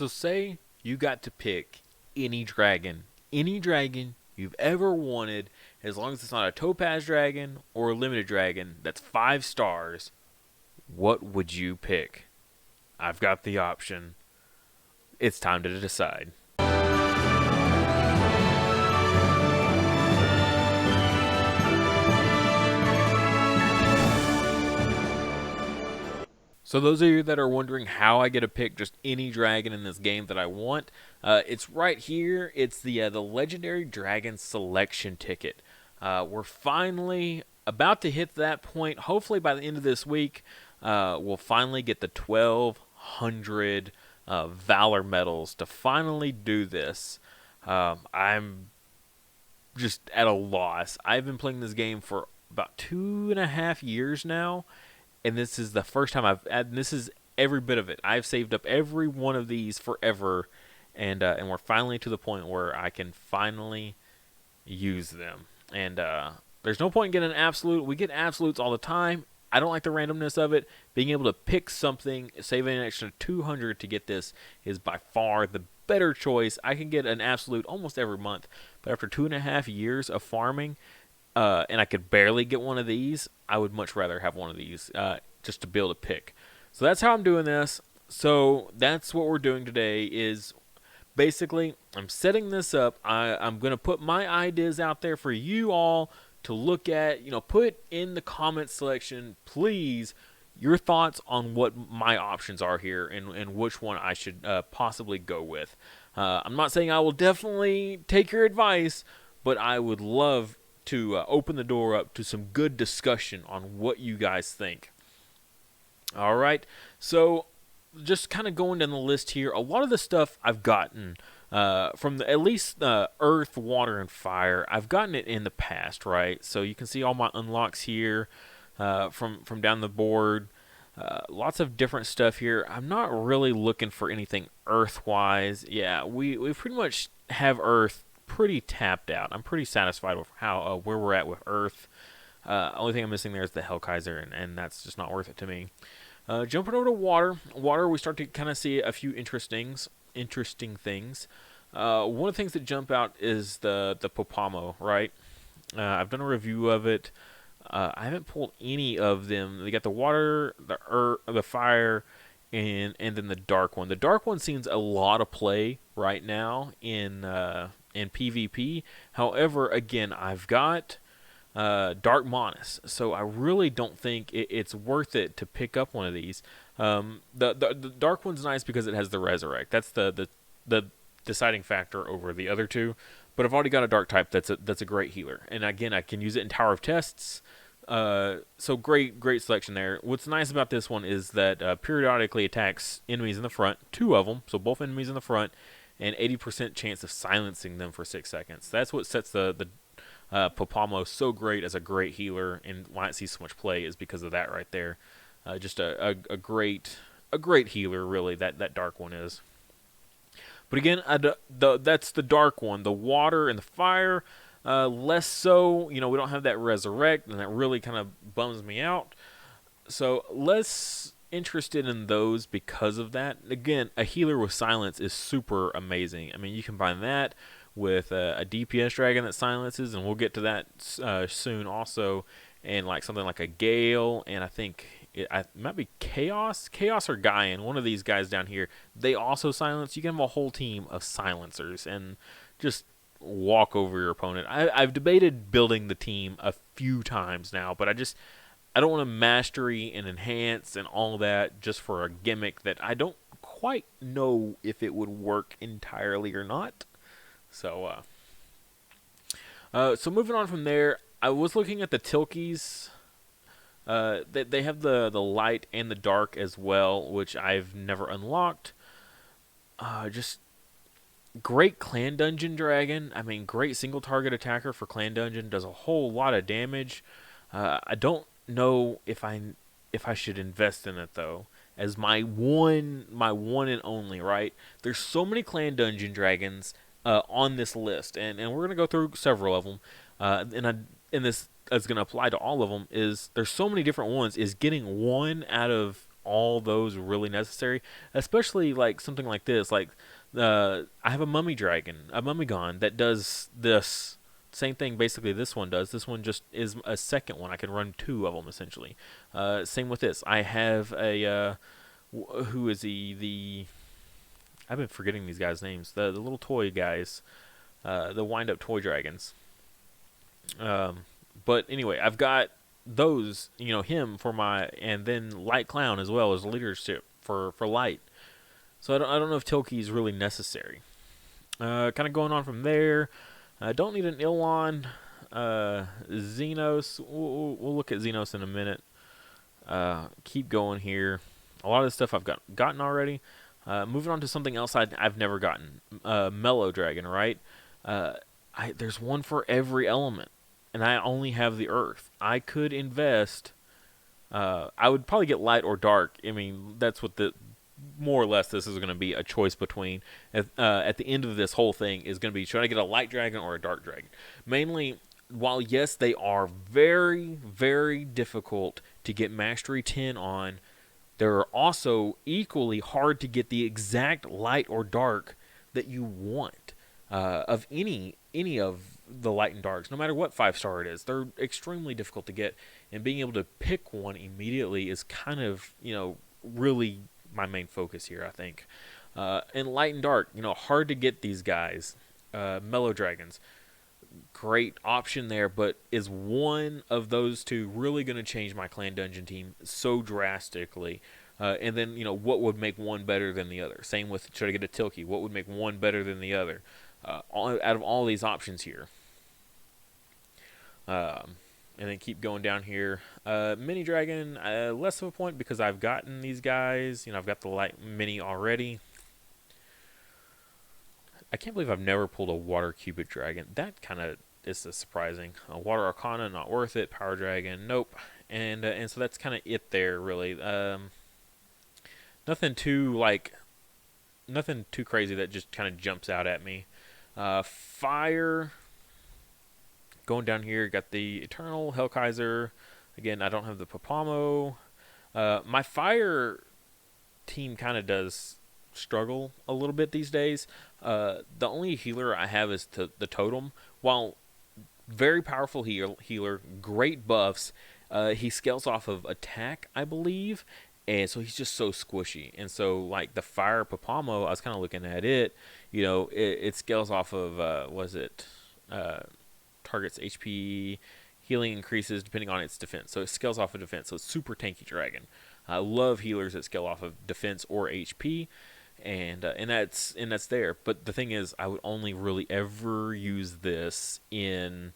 So say you got to pick any dragon you've ever wanted, as long as it's not a topaz dragon or a limited dragon that's 5 stars. What would you pick? I've got the option. It's time to decide. So those of you that are wondering how I get to pick just any dragon in this game that I want, it's right here. It's the Legendary Dragon Selection Ticket. We're finally about to hit that point. Hopefully by the end of this week, we'll finally get the 1,200 Valor medals to finally do this. I'm just at a loss. I've been playing this game for about 2.5 years now, and this is the first time and this is every bit of it. I've saved up every one of these forever, and we're finally to the point where I can finally use them. And there's no point in getting an absolute. We get absolutes all the time. I don't like the randomness of it. Being able to pick something, saving an extra 200 to get this is by far the better choice. I can get an absolute almost every month, but after 2.5 years of farming, and I could barely get one of these, I would much rather have one of these just to be able to pick. So that's how I'm doing this. So that's what we're doing today is basically I'm setting this up. I'm going to put my ideas out there for you all to look at. Put in the comment section, please, your thoughts on what my options are here and which one I should possibly go with. I'm not saying I will definitely take your advice, but I would love to open the door up to some good discussion on what you guys think. All right, so just kind of going down the list here, a lot of the stuff I've gotten from at least Earth, Water, and Fire. I've gotten it in the past, right? So you can see all my unlocks here from down the board. Lots of different stuff here. I'm not really looking for anything Earth-wise. Yeah, we pretty much have Earth pretty tapped out. I'm pretty satisfied with how where we're at with Earth. Only thing I'm missing there is the Hellkaiser, and that's just not worth it to me. Jumping over to Water. Water, we start to kind of see a few interesting things. One of the things that jump out is the Popamo, right? I've done a review of it. I haven't pulled any of them. They got the Water, the Earth, the Fire, and then the Dark one. The Dark one seems a lot of play right now in PvP. However, again, I've got Dark Monas, so I really don't think it's worth it to pick up one of these. The Dark one's nice because it has the Resurrect. That's the deciding factor over the other two. But I've already got a Dark type that's a great healer, and again, I can use it in Tower of Tests. So great selection there. What's nice about this one is that periodically attacks enemies in the front, 2 of them, so both enemies in the front, and 80% chance of silencing them for 6 seconds. That's what sets the Popamo so great as a great healer, and why it sees so much play is because of that right there. Just a great healer, really, that Dark one is. But again, that's the Dark one. The Water and the Fire, less so. We don't have that Resurrect, and that really kind of bums me out. So less interested in those because of that. Again, a healer with silence is super amazing. I mean, you combine that with a DPS dragon that silences, and we'll get to that soon also, and like something like a Gale, and I think it might be Chaos or Gaian, one of these guys down here, they also silence. You can have a whole team of silencers and just walk over your opponent. I've debated building the team a few times now, but I don't want to mastery and enhance and all that just for a gimmick that I don't quite know if it would work entirely or not. So moving on from there, I was looking at the Tilkies. They have the light and the dark as well, which I've never unlocked. Just great clan dungeon dragon. I mean, great single target attacker for clan dungeon. Does a whole lot of damage. I don't know if I should invest in it though, as my one and only. Right? There's so many clan dungeon dragons on this list, and we're gonna go through several of them. And this is gonna apply to all of them. Is there's so many different ones. Is getting one out of all those really necessary, especially like something like this. Like I have a mummy dragon, a mummy that does this same thing basically this one does. This one just is a second one. I can run two of them essentially. Same with this. I have a who is he? The I've been forgetting these guys' names. The little toy guys, the wind up toy dragons. Um, but anyway, I've got those, him for my, and then Light Clown as well as leadership for Light. So I don't know if Tilkey is really necessary. Kind of going on from there. I don't need an Ilon. Xenos. We'll look at Xenos in a minute. Keep going here. A lot of the stuff I've gotten already. Moving on to something else I've never gotten. Mellow Dragon, right? There's one for every element, and I only have the Earth. I could invest. I would probably get Light or Dark. I mean, that's what more or less this is going to be a choice between. At the end of this whole thing is going to be, should I get a Light Dragon or a Dark Dragon? Mainly, while yes, they are very, very difficult to get Mastery 10 on, they're also equally hard to get the exact Light or Dark that you want of any of the Light and Darks, no matter what 5-star it is. They're extremely difficult to get, and being able to pick one immediately is kind of, really my main focus here, I think. And Light and Dark, hard to get these guys. Mellow Dragons, great option there, but is one of those two really going to change my clan dungeon team so drastically? And then, what would make one better than the other? Same with, should I get a Tilkey? What would make one better than the other? Out of all these options here. And then keep going down here. Mini Dragon, less of a point because I've gotten these guys. I've got the Light Mini already. I can't believe I've never pulled a Water Cupid Dragon. That kind of is surprising. Water Arcana, not worth it. Power Dragon, nope. And so that's kind of it there, really. Nothing too crazy that just kind of jumps out at me. Fire. Going down here, got the Eternal, Hellkaiser. Again, I don't have the Papamo. My Fire team kind of does struggle a little bit these days. The only healer I have is the Totem. While very powerful healer, great buffs, he scales off of attack, I believe. And so he's just so squishy. And so, like, the Fire Papamo, I was kind of looking at it. It scales off of, target's HP, healing increases depending on its defense. So it scales off of defense. So it's super tanky dragon. I love healers that scale off of defense or HP. And that's there. But the thing is, I would only really ever use this in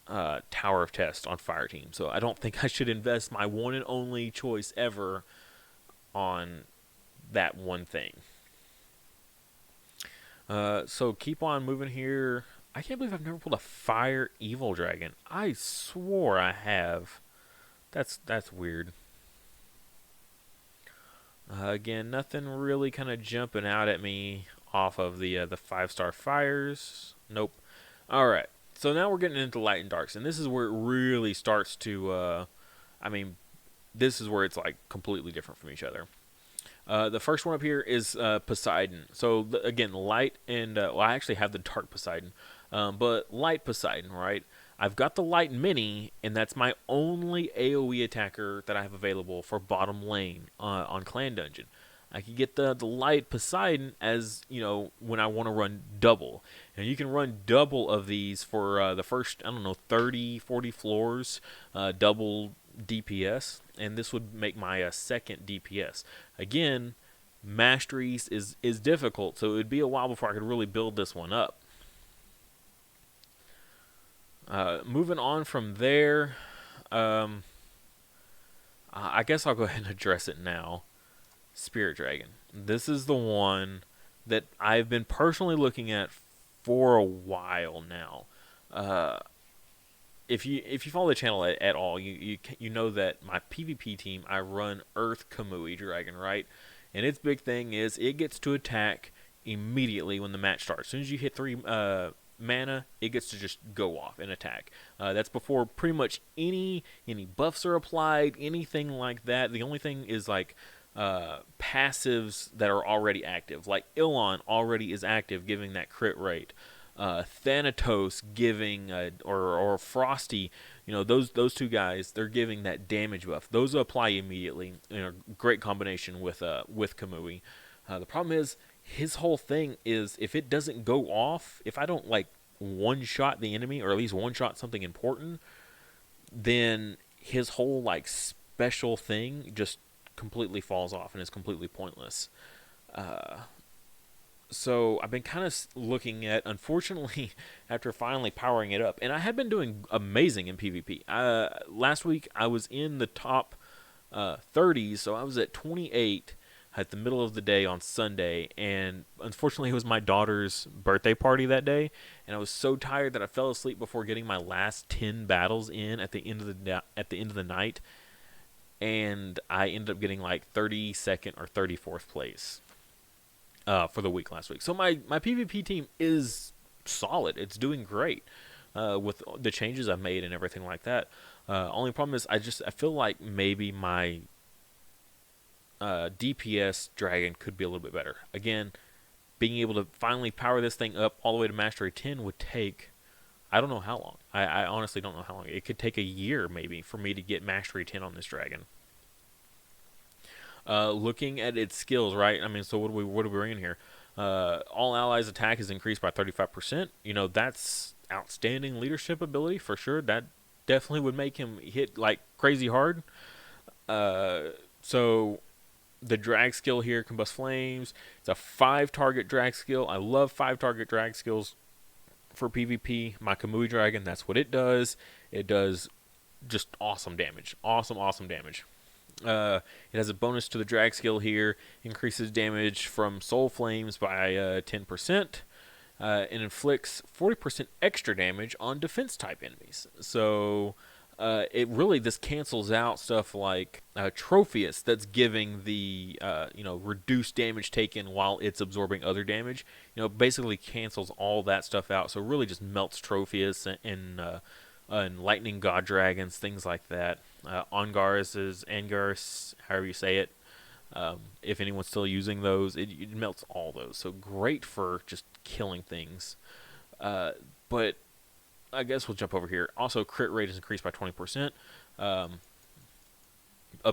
Tower of Test on Fire Team. So I don't think I should invest my one and only choice ever on that one thing. So keep on moving here. I can't believe I've never pulled a Fire Evil Dragon. I swore I have. That's weird. Again, nothing really kind of jumping out at me off of the 5-star fires. Nope. All right. So now we're getting into Light and Darks, and this is where it really starts to. This is where it's like completely different from each other. The first one up here is Poseidon. So again, Light and I actually have the Dark Poseidon, but Light Poseidon, right? I've got the Light Mini, and that's my only AoE attacker that I have available for bottom lane on Clan Dungeon. I can get the Light Poseidon as, when I want to run double. And you can run double of these for the first, 30, 40 floors, double DPS. And this would make my second DPS. Again, masteries is difficult, so it would be a while before I could really build this one up. Moving on from there, I guess I'll go ahead and address it now. Spirit Dragon. This is the one that I've been personally looking at for a while now. If you follow the channel at all, you know that my PvP team, I run Earth Kamui Dragon, right? And its big thing is it gets to attack immediately when the match starts. As soon as you hit 3 mana, it gets to just go off and attack. That's before pretty much any buffs are applied, anything like that. The only thing is like passives that are already active. Like Ilon already is active, giving that crit rate. Thanatos giving, or Frosty, those two guys, they're giving that damage buff. Those apply immediately. Great combination with Kamui. The problem is his whole thing is if it doesn't go off, if I don't like one shot the enemy or at least one shot something important, then his whole like special thing just completely falls off and is completely pointless. So I've been kind of looking at, unfortunately, after finally powering it up, and I had been doing amazing in PvP. Last week I was in the top 30s, so I was at 28 at the middle of the day on Sunday, and unfortunately it was my daughter's birthday party that day, and I was so tired that I fell asleep before getting my last 10 battles in at the end of the night, and I ended up getting like 32nd or 34th place for the week last week. So my PvP team is solid. It's doing great with the changes I've made and everything like that. Only problem is I feel like maybe my DPS dragon could be a little bit better. Again, being able to finally power this thing up all the way to Mastery 10 would take, I don't know how long. I honestly don't know how long. It could take a year maybe for me to get Mastery 10 on this dragon. Looking at its skills, right? I mean, so what are we bringing here? All allies' attack is increased by 35%. That's outstanding leadership ability for sure. That definitely would make him hit like crazy hard. So the drag skill here, Combust Flames, it's a 5-target drag skill. I love 5-target drag skills for PvP. My Kamui Dragon, that's what it does. It does just awesome damage. Awesome damage. It has a bonus to the drag skill here. Increases damage from Soul Flames by 10%. And inflicts 40% extra damage on defense type enemies. So this cancels out stuff like Trophius that's giving the reduced damage taken while it's absorbing other damage. Basically cancels all that stuff out. So it really just melts Trophius and Lightning God Dragons, things like that. Angars, however you say it. If anyone's still using those, it melts all those. So great for just killing things. But I guess we'll jump over here. Also, crit rate is increased by 20%, up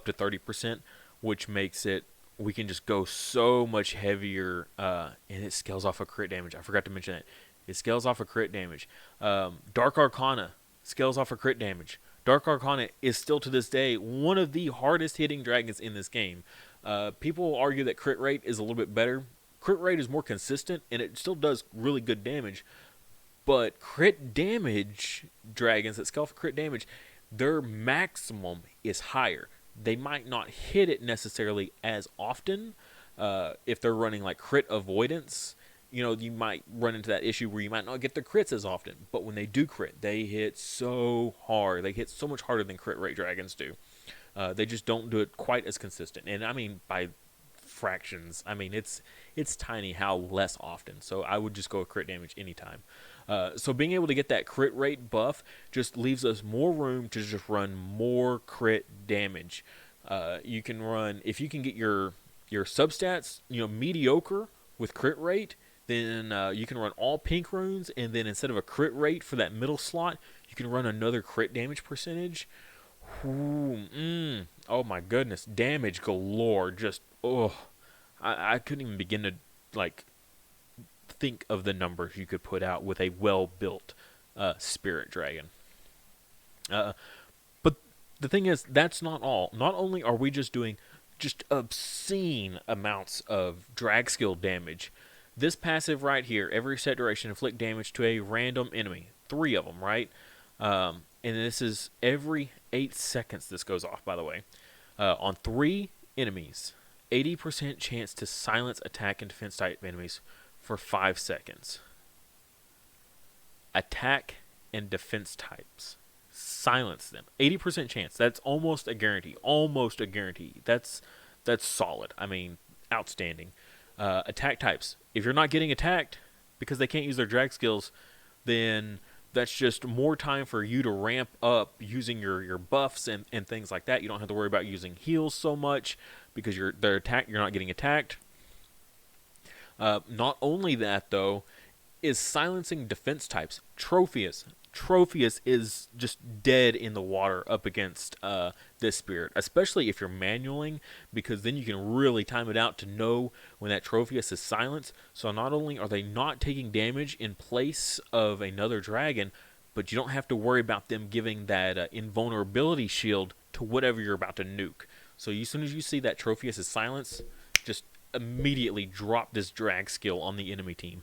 to 30%, which makes it, we can just go so much heavier, and it scales off of crit damage. I forgot to mention that. It scales off of crit damage. Dark Arcana scales off of crit damage. Dark Arcana is still to this day one of the hardest hitting dragons in this game. People argue that crit rate is a little bit better. Crit rate is more consistent, and it still does really good damage. But crit damage dragons that scale for crit damage, their maximum is higher. They might not hit it necessarily as often if they're running like crit avoidance. You might run into that issue where you might not get the crits as often. But when they do crit, they hit so hard. They hit so much harder than crit rate dragons do. They just don't do it quite as consistent. And I mean, by fractions, I mean, it's tiny how less often. So I would just go with crit damage anytime. So being able to get that crit rate buff just leaves us more room to just run more crit damage. You can run, if you can get your substats, mediocre with crit rate, then you can run all pink runes, and then instead of a crit rate for that middle slot, you can run another crit damage percentage. Oh my goodness, damage galore. Just, I couldn't even begin to, think of the numbers you could put out with a well-built spirit dragon. But the thing is, that's not all. Not only are we just doing just obscene amounts of drag skill damage, this passive right here, every set duration, inflict damage to a random enemy. 3 of them, right? And this is every 8 seconds this goes off, by the way. On 3 enemies, 80% chance to silence attack and defense type enemies for 5 seconds. Attack and defense types. Silence them. 80% chance. That's almost a guarantee. Almost a guarantee. That's solid. I mean, outstanding. Attack types. If you're not getting attacked because they can't use their drag skills, then that's just more time for you to ramp up using your buffs and things like that. You don't have to worry about using heals so much because you're not getting attacked. Not only that, though, is silencing defense types. Trophius is just dead in the water up against this spirit, especially if you're manualing, because then you can really time it out to know when that Trophius is silenced. So not only are they not taking damage in place of another dragon, but you don't have to worry about them giving that invulnerability shield to whatever you're about to nuke. So as soon as you see that Trophius is silenced, just immediately drop this drag skill on the enemy team,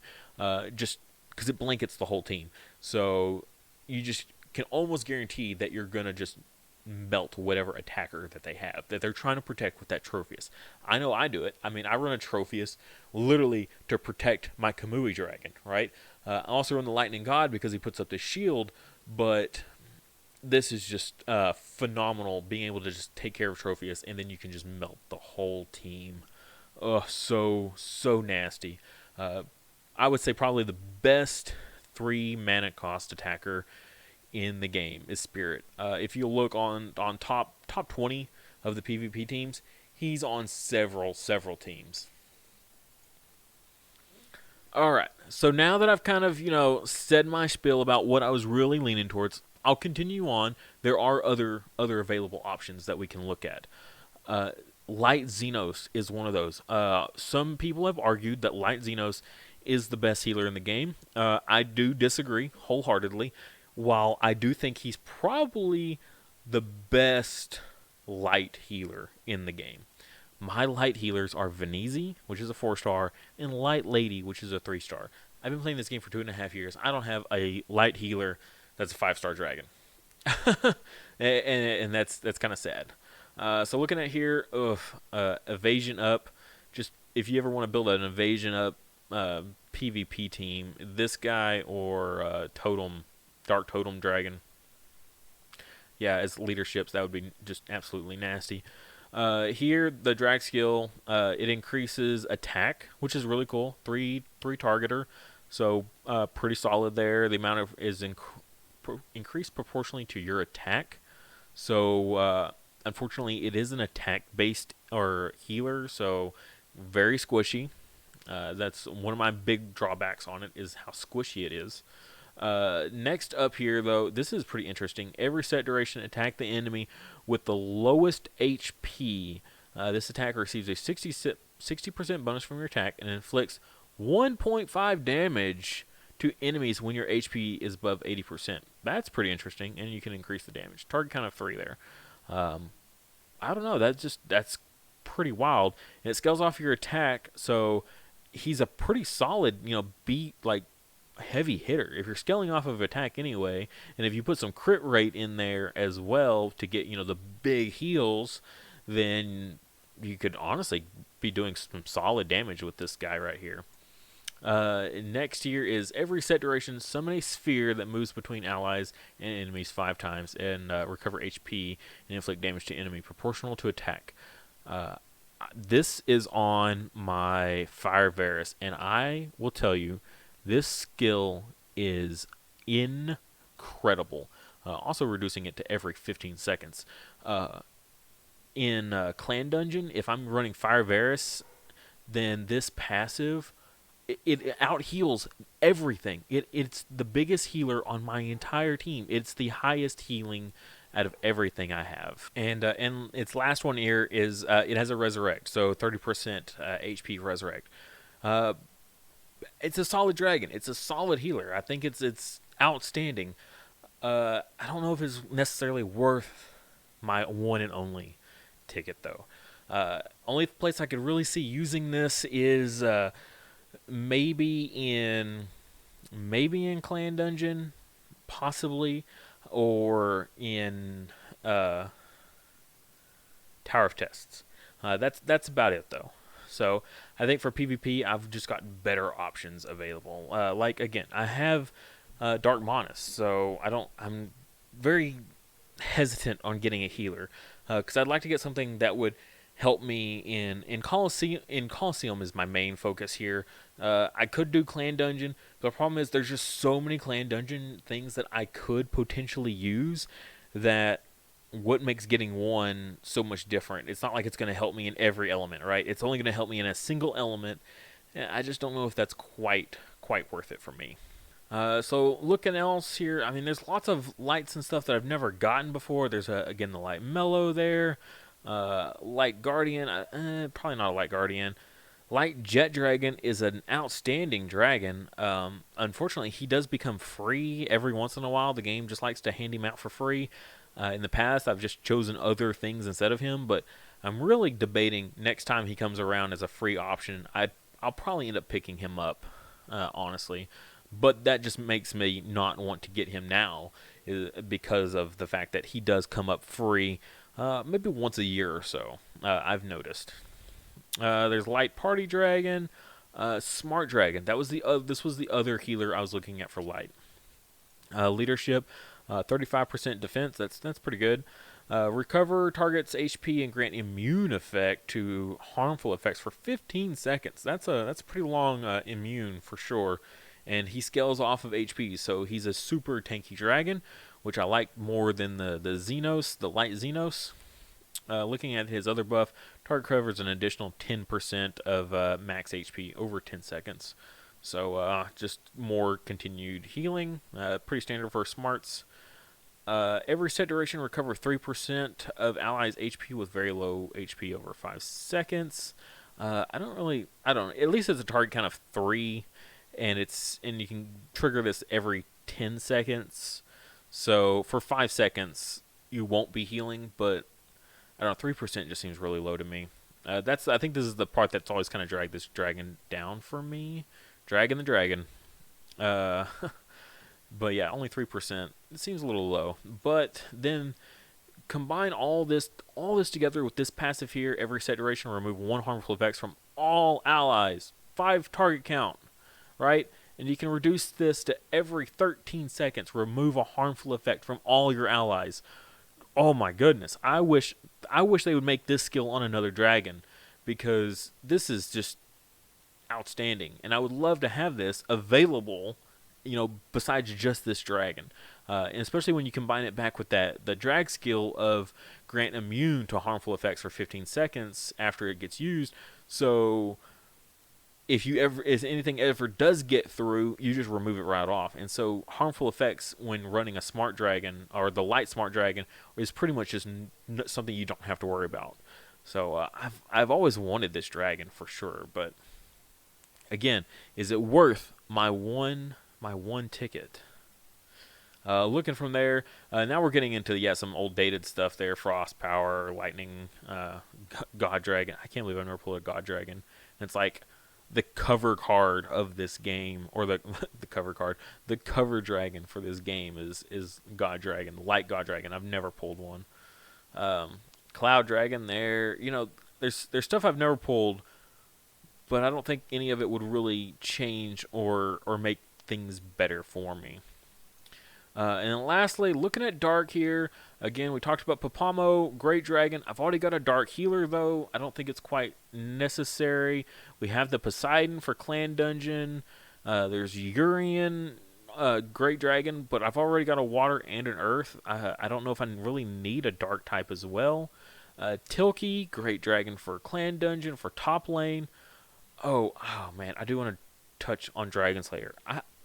just because it blankets the whole team. So you just can almost guarantee that you're going to just melt whatever attacker that they have, that they're trying to protect with that Trophius. I know I do it. I mean, I run a Trophius literally to protect my Kamui dragon, right? I also run the Lightning God because he puts up the shield, but this is just phenomenal, being able to just take care of Trophius, and then you can just melt the whole team. Oh, so nasty. I would say probably the best 3 mana cost attacker in the game is Spirit. If you look on top 20 of the PvP teams, he's on several teams. Alright, so now that I've kind of, said my spiel about what I was really leaning towards, I'll continue on. There are other available options that we can look at. Light Xenos is one of those. Some people have argued that Light Xenos is the best healer in the game. I do disagree wholeheartedly. While I do think he's probably the best light healer in the game. My light healers are Venezi, which is a 4-star, and Light Lady, which is a 3-star. I've been playing this game for 2.5 years. I don't have a light healer that's a 5-star dragon. and that's kind of sad. So looking at here, evasion up. Just if you ever want to build an evasion up PvP team, this guy or Dark Totem Dragon. Yeah, as leaderships, that would be just absolutely nasty. Here, the drag skill, it increases attack, which is really cool. 3 targeter, so pretty solid there. The amount of is increased proportionally to your attack. So unfortunately, it is an attack-based or healer, so very squishy. That's one of my big drawbacks on it, is how squishy it is. Next up here, though, this is pretty interesting. Every set duration, attack the enemy with the lowest HP. This attack receives a 60% bonus from your attack and inflicts 1.5 damage to enemies when your HP is above 80%. That's pretty interesting, and you can increase the damage. Target count of 3 there. I don't know. That's pretty wild. And it scales off your attack, so he's a pretty solid, beat, heavy hitter. If you're scaling off of attack anyway, and if you put some crit rate in there as well to get, the big heals, then you could honestly be doing some solid damage with this guy right here. Next here is every set duration, summon a sphere that moves between allies and enemies 5 times and recover HP and inflict damage to enemy proportional to attack. This is on my Fire Varus, and I will tell you, this skill is incredible. Also reducing it to every 15 seconds. In Clan Dungeon, if I'm running Fire Varus, then this passive, it out-heals everything. It's the biggest healer on my entire team. It's the highest healing out of everything I have. And its last one here is it has a Resurrect, so 30% HP Resurrect. It's a solid dragon. It's a solid healer. I think it's outstanding. I don't know if it's necessarily worth my one and only ticket, though. Only place I could really see using this is maybe in Clan Dungeon, possibly, or in Tower of Tests. That's about it, though. So I think for PvP, I've just got better options available. Again, I have Dark Monas, so I'm very hesitant on getting a healer because I'd like to get something that would help me in Colosseum. Colosseum is my main focus here. I could do Clan Dungeon. But the problem is there's just so many Clan Dungeon things that I could potentially use that what makes getting one so much different. It's not like it's going to help me in every element, right? It's only going to help me in a single element. I just don't know if that's quite worth it for me. So looking else here, I mean, there's lots of lights and stuff that I've never gotten before. There's again the light mellow there, light guardian, probably not a light guardian. Light jet dragon is an outstanding dragon. Unfortunately, he does become free every once in a while. The game just likes to hand him out for free. In the past, I've just chosen other things instead of him, but I'm really debating next time he comes around as a free option. I'll probably end up picking him up, honestly. But that just makes me not want to get him now because of the fact that he does come up free maybe once a year or so, I've noticed. There's Light Party Dragon, Smart Dragon. This was the other healer I was looking at for Light. Leadership, 35% defense. That's pretty good. Recover targets HP and grant immune effect to harmful effects for 15 seconds. That's a pretty long immune for sure. And he scales off of HP, so he's a super tanky dragon, which I like more than the Xenos, the light Xenos. Looking at his other buff, target covers an additional 10% of max HP over 10 seconds. So just more continued healing. Pretty standard for smarts. Every set duration, recover 3% of allies' HP with very low HP over 5 seconds. I don't know. At least it's a target count of 3. And you can trigger this every 10 seconds. So for 5 seconds, you won't be healing, but I don't know, 3% just seems really low to me. I think this is the part that's always kind of dragged this dragon down for me. Dragging the dragon. But yeah, only 3%. It seems a little low. But then combine all this together with this passive here. Every set duration, remove 1 harmful effects from all allies. 5 target count. Right? And you can reduce this to every 13 seconds. Remove a harmful effect from all your allies. Oh my goodness. I wish they would make this skill on another dragon, because this is just outstanding. And I would love to have this available, besides just this dragon. And especially when you combine it back with the drag skill of grant immune to harmful effects for 15 seconds after it gets used. So if anything ever does get through, you just remove it right off. And so harmful effects when running a smart dragon or the light smart dragon is pretty much just something you don't have to worry about. So I've always wanted this dragon for sure, but again, is it worth my one ticket? Looking from there, now we're getting into some old dated stuff there. Frost Power, Lightning, God Dragon. I can't believe I've never pulled a God Dragon. And it's like the cover card of this game, or the cover dragon for this game is God Dragon, Light God Dragon. I've never pulled one. Cloud Dragon there. There's stuff I've never pulled, but I don't think any of it would really change or make things better for me. And then lastly, looking at Dark here, again, we talked about Papamo, Great Dragon. I've already got a Dark Healer, though. I don't think it's quite necessary. We have the Poseidon for Clan Dungeon. There's Urian, Great Dragon, but I've already got a Water and an Earth. I don't know if I really need a Dark type as well. Tilky, Great Dragon for Clan Dungeon, for top lane. Oh man, I do want to touch on Dragon Slayer.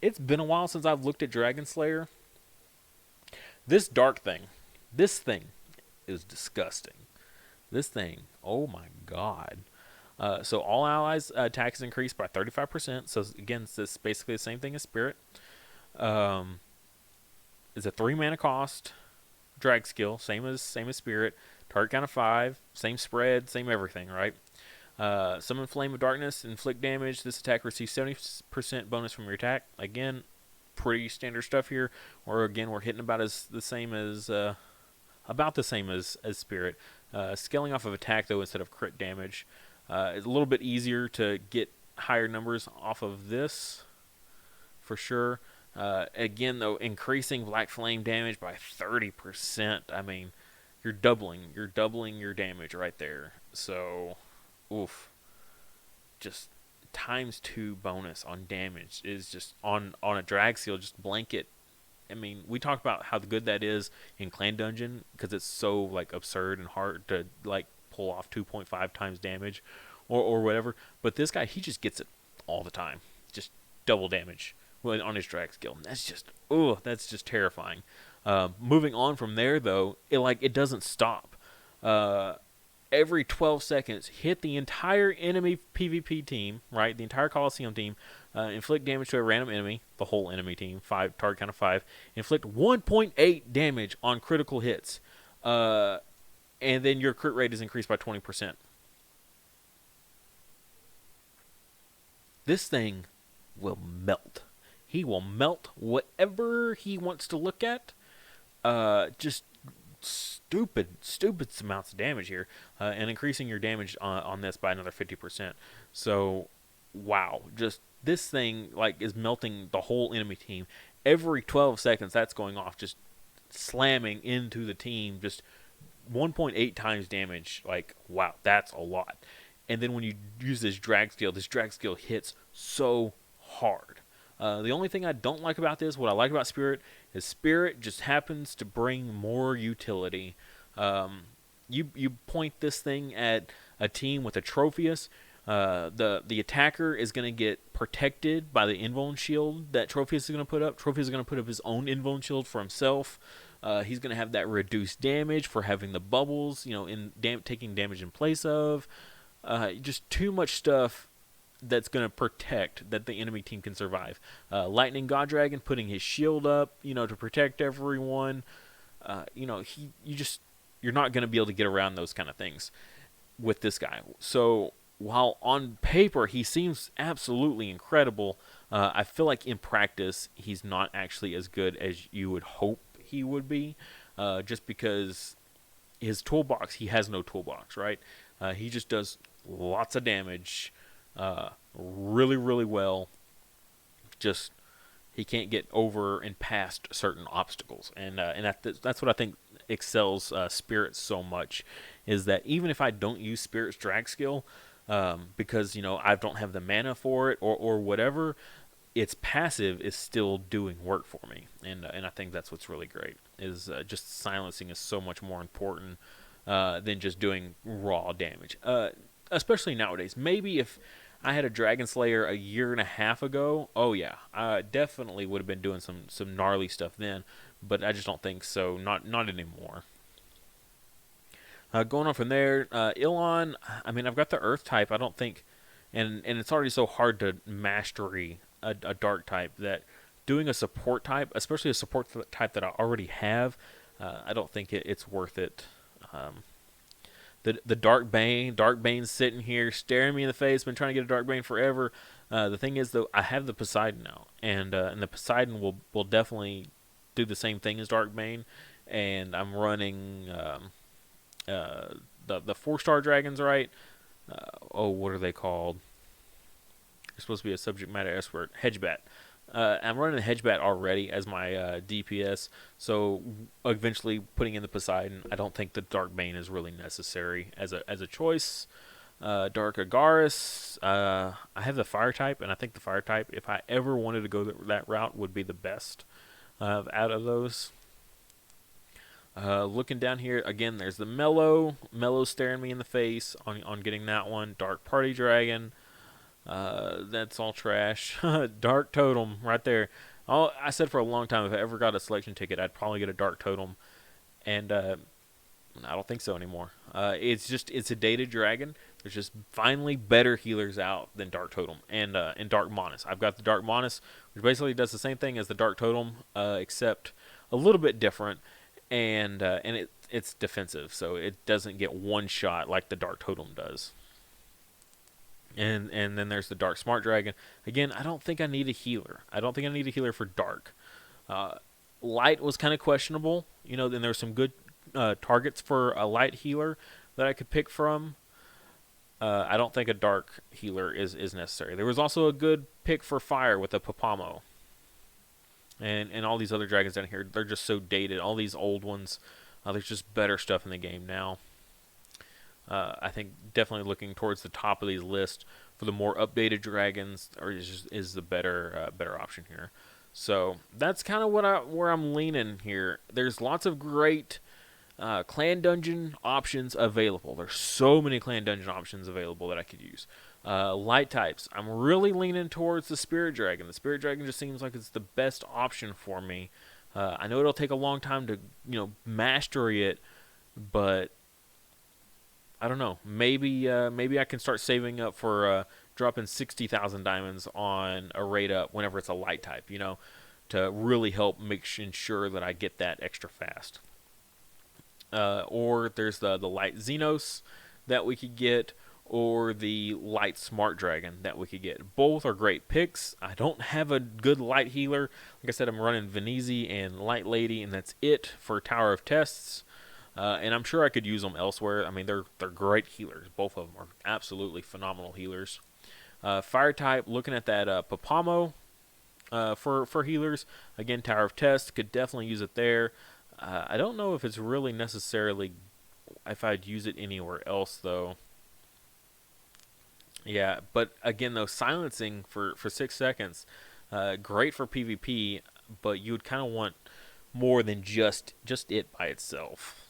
It's been a while since I've looked at Dragon Slayer. This this thing is disgusting. This thing, oh my god. So all allies' attacks increased by 35%. So again, it's basically the same thing as Spirit. It's a 3 mana cost, drag skill, same as Spirit. Target count of 5, same spread, same everything, right? Summon Flame of Darkness, inflict damage. This attack receives 70% bonus from your attack. Again, pretty standard stuff here. Or again, we're hitting about the same as Spirit. Scaling off of attack though instead of crit damage. It's a little bit easier to get higher numbers off of this, for sure. Again though, increasing Black Flame damage by 30%. I mean, you're doubling your damage right there. So, oof, just ×2 bonus on damage is just on a drag skill, just blanket. I mean, we talk about how good that is in Clan Dungeon because it's so like absurd and hard to like pull off 2.5 times damage or whatever. But this guy, he just gets it all the time, just double damage on his drag skill. And that's just terrifying. Moving on from there though, it doesn't stop. Every 12 seconds, hit the entire enemy PvP team, right? The entire Coliseum team, inflict damage to a random enemy, the whole enemy team, target count of 5, inflict 1.8 damage on critical hits, and then your crit rate is increased by 20%. This thing will melt. He will melt whatever he wants to look at. Just stupid amounts of damage here, and increasing your damage on this by another 50%. So, wow, just this thing is melting the whole enemy team. Every 12 seconds, that's going off, just slamming into the team, just 1.8 times damage. Wow, that's a lot. And then when you use this drag skill hits so hard. The only thing I don't like about this, what I like about Spirit, is Spirit just happens to bring more utility. You point this thing at a team with a Trophius, the attacker is going to get protected by the invuln shield that Trophius is going to put up. Trophius is going to put up his own invuln shield for himself. He's going to have that reduced damage for having the bubbles, taking damage in place of. Just too much stuff that's going to protect that the enemy team can survive. Lightning God Dragon putting his shield up, to protect everyone. You're not going to be able to get around those kind of things with this guy. So while on paper he seems absolutely incredible, I feel like in practice he's not actually as good as you would hope he would be, just because his toolbox, he has no toolbox, right? He just does lots of damage, really, really well. Just he can't get over and past certain obstacles, and that's what I think excels Spirit so much, is that even if I don't use Spirit's drag skill, because I don't have the mana for it or whatever, its passive is still doing work for me, and I think that's what's really great, is just silencing is so much more important than just doing raw damage. Especially nowadays. Maybe if I had a Dragon Slayer a year and a half ago, oh yeah, I definitely would have been doing some gnarly stuff then, but I just don't think so. Not anymore. Going on from there, Ilon, I mean, I've got the Earth type. I don't think, and it's already so hard to mastery a Dark type, that doing a support type, especially a support type that I already have, I don't think it's worth it. The Dark Bane's sitting here staring me in the face. Been trying to get a Dark Bane forever. The thing is, though, I have the Poseidon now, and the Poseidon will definitely do the same thing as Dark Bane. And I'm running the 4-star dragons, right? What are they called? They're supposed to be a subject matter expert. Hedgebat. I'm running the Hedgebat already as my DPS, so eventually putting in the Poseidon, I don't think the Dark Bane is really necessary as a choice. Dark Agaris, I have the Fire type, and I think the Fire type, if I ever wanted to go that route, would be the best out of those. Looking down here, again, there's the Mellow staring me in the face on getting that one. Dark Party Dragon. That's all trash. Dark Totem right there. I said for a long time, if I ever got a selection ticket, I'd probably get a Dark Totem, and I don't think so anymore. It's a dated dragon. There's just finally better healers out than Dark Totem and Dark Monas. I've got the Dark Monas, which basically does the same thing as the Dark Totem, except a little bit different, and it's defensive, so it doesn't get one shot like the Dark Totem does. And then there's the Dark Smart Dragon. Again, I don't think I need a healer. I don't think I need a healer for Dark. Light was kind of questionable. Then there's some good targets for a Light healer that I could pick from. I don't think a Dark healer is necessary. There was also a good pick for Fire with a Papamo. And all these other dragons down here, they're just so dated. All these old ones, there's just better stuff in the game now. I think definitely looking towards the top of these lists for the more updated dragons is the better option here. So that's kind of where I'm leaning here. There's lots of great clan dungeon options available. There's so many clan dungeon options available that I could use. Light types. I'm really leaning towards the Spirit Dragon. The Spirit Dragon just seems like it's the best option for me. I know it'll take a long time to master it, but I don't know. Maybe I can start saving up for dropping 60,000 diamonds on a raid up whenever it's a light type. To really help ensure that I get that extra fast. Or there's the light Xenos that we could get, or the light Smart Dragon that we could get. Both are great picks. I don't have a good light healer. Like I said, I'm running Venezi and Light Lady, and that's it for Tower of Tests. And I'm sure I could use them elsewhere. I mean, they're great healers. Both of them are absolutely phenomenal healers. Fire type, looking at that Papamo for healers. Again, Tower of Tests, could definitely use it there. I don't know if it's really necessarily if I'd use it anywhere else, though. Yeah, but again, though, silencing for 6 seconds, great for PvP, but you would kind of want more than just it by itself.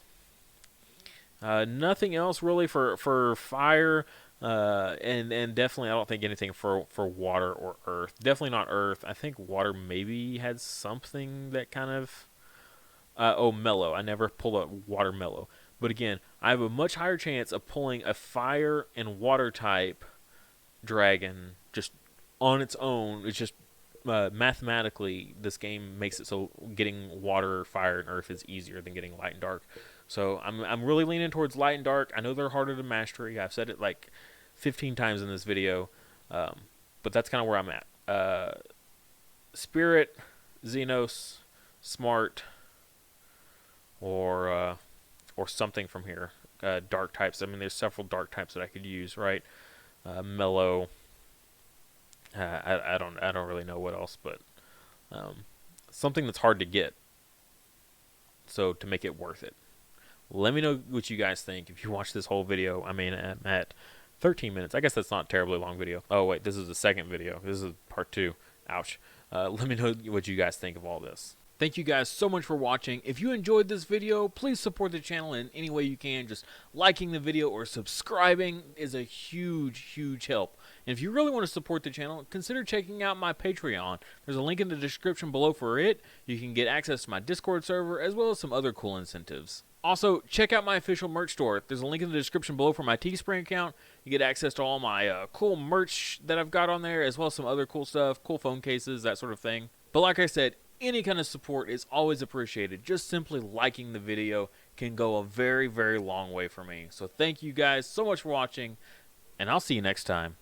Nothing else really for fire, and definitely I don't think anything for water or earth. Definitely not earth. I think water maybe had something that kind of mellow. I never pull a water mellow, but again, I have a much higher chance of pulling a fire and water type dragon just on its own. It's just mathematically this game makes it so getting water, fire, and earth is easier than getting light and dark. So I'm really leaning towards light and dark. I know they're harder to mastery. I've said it like 15 times in this video, but that's kind of where I'm at. Spirit, Xenos, Smart, or something from here. Dark types. I mean, there's several dark types that I could use, right? Mellow. I don't really know what else, but something that's hard to get. So to make it worth it. Let me know what you guys think. If you watch this whole video, I mean, I'm at 13 minutes. I guess that's not a terribly long video. Oh, wait, this is the second video. This is part 2. Ouch. Let me know what you guys think of all this. Thank you guys so much for watching. If you enjoyed this video, please support the channel in any way you can. Just liking the video or subscribing is a huge help. And if you really want to support the channel, consider checking out my Patreon. There's a link in the description below for it. You can get access to my Discord server as well as some other cool incentives. Also, check out my official merch store. There's a link in the description below for my Teespring account. You get access to all my cool merch that I've got on there, as well as some other cool stuff, cool phone cases, that sort of thing. But like I said, any kind of support is always appreciated. Just simply liking the video can go a very long way for me. So thank you guys so much for watching, and I'll see you next time.